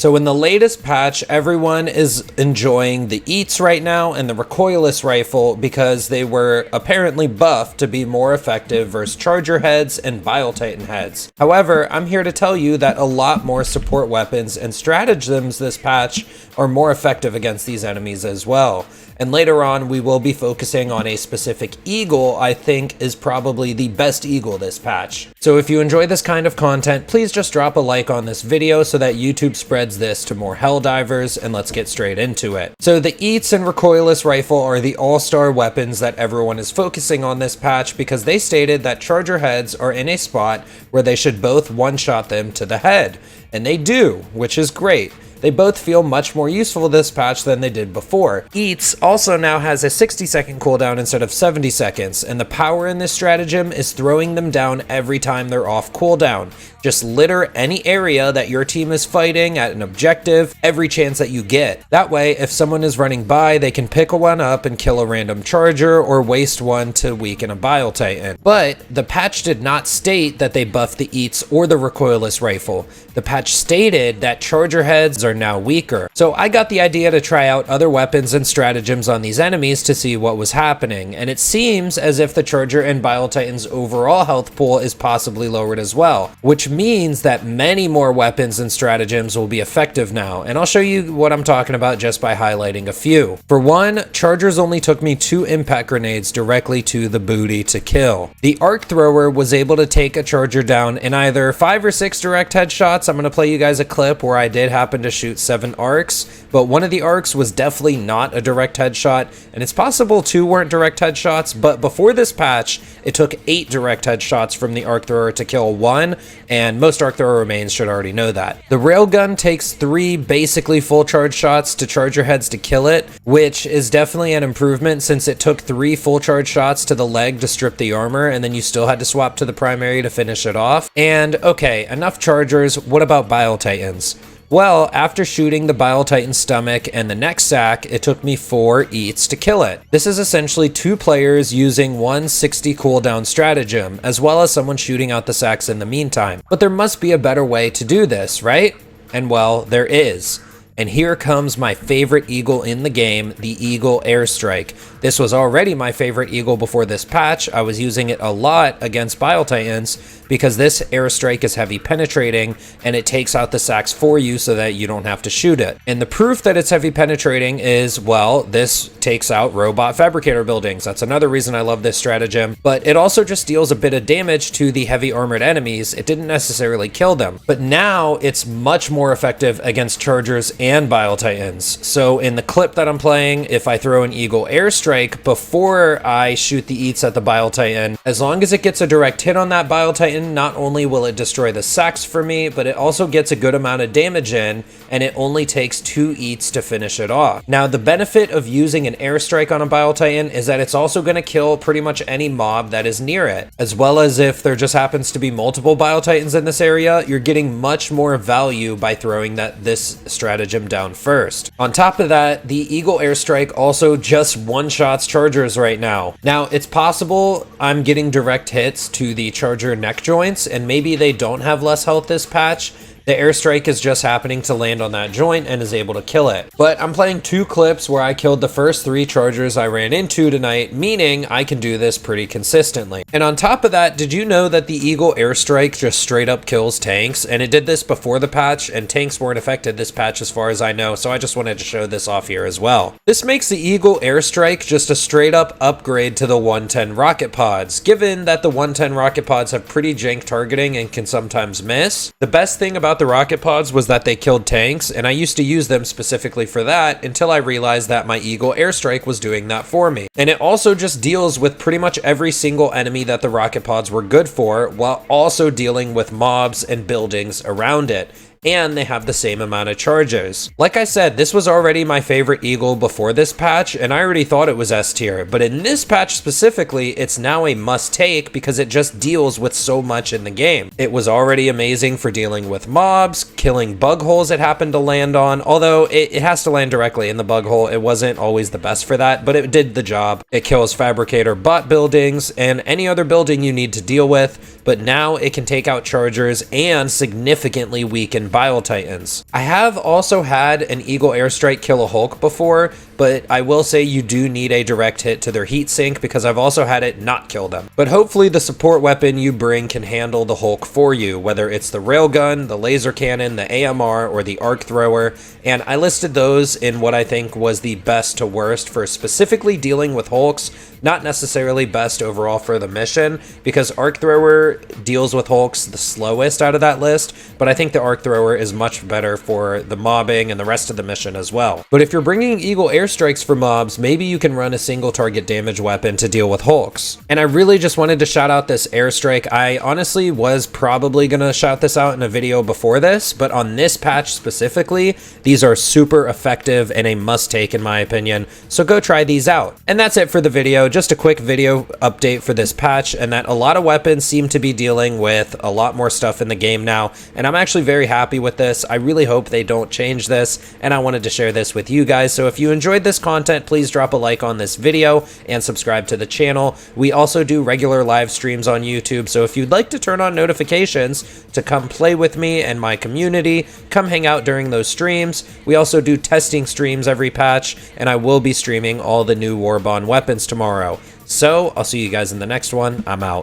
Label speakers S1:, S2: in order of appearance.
S1: So in the latest patch, everyone is enjoying the Eats right now and the Recoilless rifle because they were apparently buffed to be more effective versus Charger heads and Bile Titan heads. However, I'm here to tell you that a lot more support weapons and stratagems this patch are more effective against these enemies as well. And later on, we will be focusing on a specific eagle I think is probably the best eagle this patch. So if you enjoy this kind of content, please just drop a like on this video so that YouTube spreads this to more Helldivers, and let's get straight into it. So the Eats and Recoilless rifle are the all-star weapons that everyone is focusing on this patch because they stated that Charger heads are in a spot where they should both one-shot them to the head. And they do, which is great. They both feel much more useful this patch than they did before. Eats also now has a 60-second cooldown instead of 70 seconds, and the power in this stratagem is throwing them down every time they're off cooldown. Just litter any area that your team is fighting at an objective every chance that you get. That way, if someone is running by, they can pick one up and kill a random charger or waste one to weaken a Bile Titan. But the patch did not state that they buffed the Eats or the Recoilless rifle. The patch stated that Charger heads are now weaker. So I got the idea to try out other weapons and stratagems on these enemies to see what was happening, and it seems as if the Charger and Bile Titan's overall health pool is possibly lowered as well, which means that many more weapons and stratagems will be effective now, and I'll show you what I'm talking about just by highlighting a few. For one, Chargers only took me 2 impact grenades directly to the booty to kill. The arc thrower was able to take a Charger down in either 5 or 6 direct headshots. I'm going to play you guys a clip where I did happen to shoot 7 arcs, but one of the arcs was definitely not a direct headshot, and it's possible 2 weren't direct headshots, but before this patch, it took 8 direct headshots from the arc thrower to kill 1, and most arc thrower remains should already know that. The railgun takes 3 basically full charge shots to Charger heads to kill it, which is definitely an improvement since it took 3 full charge shots to the leg to strip the armor, and then you still had to swap to the primary to finish it off. And okay, enough Chargers, what about Bile Titans? Well, after shooting the Bile Titan's stomach and the neck sack, it took me 4 Eats to kill it. This is essentially 2 players using 160 cooldown stratagem, as well as someone shooting out the sacks in the meantime. But there must be a better way to do this, right? And well, there is. And here comes my favorite eagle in the game, the Eagle Airstrike. This was already my favorite eagle before this patch. I was using it a lot against Bile Titans because this airstrike is heavy penetrating and it takes out the sacks for you so that you don't have to shoot it. And the proof that it's heavy penetrating is, well, this takes out robot fabricator buildings. That's another reason I love this stratagem, but it also just deals a bit of damage to the heavy armored enemies. It didn't necessarily kill them, but now it's much more effective against Chargers and Bile Titans. So in the clip that I'm playing, if I throw an Eagle Airstrike before I shoot the Eats at the Bile Titan, as long as it gets a direct hit on that Bile Titan, not only will it destroy the sacks for me, but it also gets a good amount of damage in, and it only takes 2 Eats to finish it off. Now, the benefit of using an airstrike on a Bile Titan is that it's also going to kill pretty much any mob that is near it, as well as if there just happens to be multiple Bile Titans in this area, you're getting much more value by throwing this stratagem down first. On top of that, the Eagle Airstrike also just one-shots Chargers right now. Now, it's possible I'm getting direct hits to the Charger neck joints, and maybe they don't have less health this patch. The airstrike is just happening to land on that joint and is able to kill it. But I'm playing 2 clips where I killed the first 3 Chargers I ran into tonight, meaning I can do this pretty consistently. And on top of that, did you know that the Eagle Airstrike just straight up kills tanks? And it did this before the patch, and tanks weren't affected this patch as far as I know, so I just wanted to show this off here as well. This makes the Eagle Airstrike just a straight up upgrade to the 110 rocket pods. Given that the 110 rocket pods have pretty jank targeting and can sometimes miss, the best thing about the rocket pods was that they killed tanks, and I used to use them specifically for that until I realized that my Eagle Airstrike was doing that for me. And it also just deals with pretty much every single enemy that the rocket pods were good for, while also dealing with mobs and buildings around it. and they have the same amount of charges. Like I said, this was already my favorite Eagle before this patch, and I already thought it was S tier, but in this patch specifically, it's now a must take because it just deals with so much in the game. It was already amazing for dealing with mobs, killing bug holes it happened to land on, although it has to land directly in the bug hole. It wasn't always the best for that, but it did the job. It kills fabricator bot buildings and any other building you need to deal with, but now it can take out chargers and significantly weaken Bile Titans. I have also had an Eagle Airstrike kill a Hulk before, but I will say you do need a direct hit to their heat sink because I've also had it not kill them. But hopefully the support weapon you bring can handle the Hulk for you, whether it's the railgun, the laser cannon, the AMR, or the arc thrower, and I listed those in what I think was the best to worst for specifically dealing with Hulks, not necessarily best overall for the mission, because arc thrower deals with Hulks the slowest out of that list, but I think the arc thrower is much better for the mobbing and the rest of the mission as well. But if you're bringing Eagle Airstrikes for mobs, maybe you can run a single target damage weapon to deal with Hulks. And I really just wanted to shout out this airstrike. I honestly was probably gonna shout this out in a video before this, but on this patch specifically, these are super effective and a must take in my opinion, so go try these out. And that's it for the video. Just a quick video update for this patch, and that a lot of weapons seem to be dealing with a lot more stuff in the game now, and I'm actually very happy with this. I really hope they don't change this, and I wanted to share this with you guys. So if you enjoyed this content, please drop a like on this video and subscribe to the channel. We also do regular live streams on YouTube, so if you'd like to turn on notifications to come play with me and my community, come hang out during those streams. We also do testing streams every patch, and I will be streaming all the new Warbond weapons tomorrow. So, I'll see you guys in the next one. I'm out.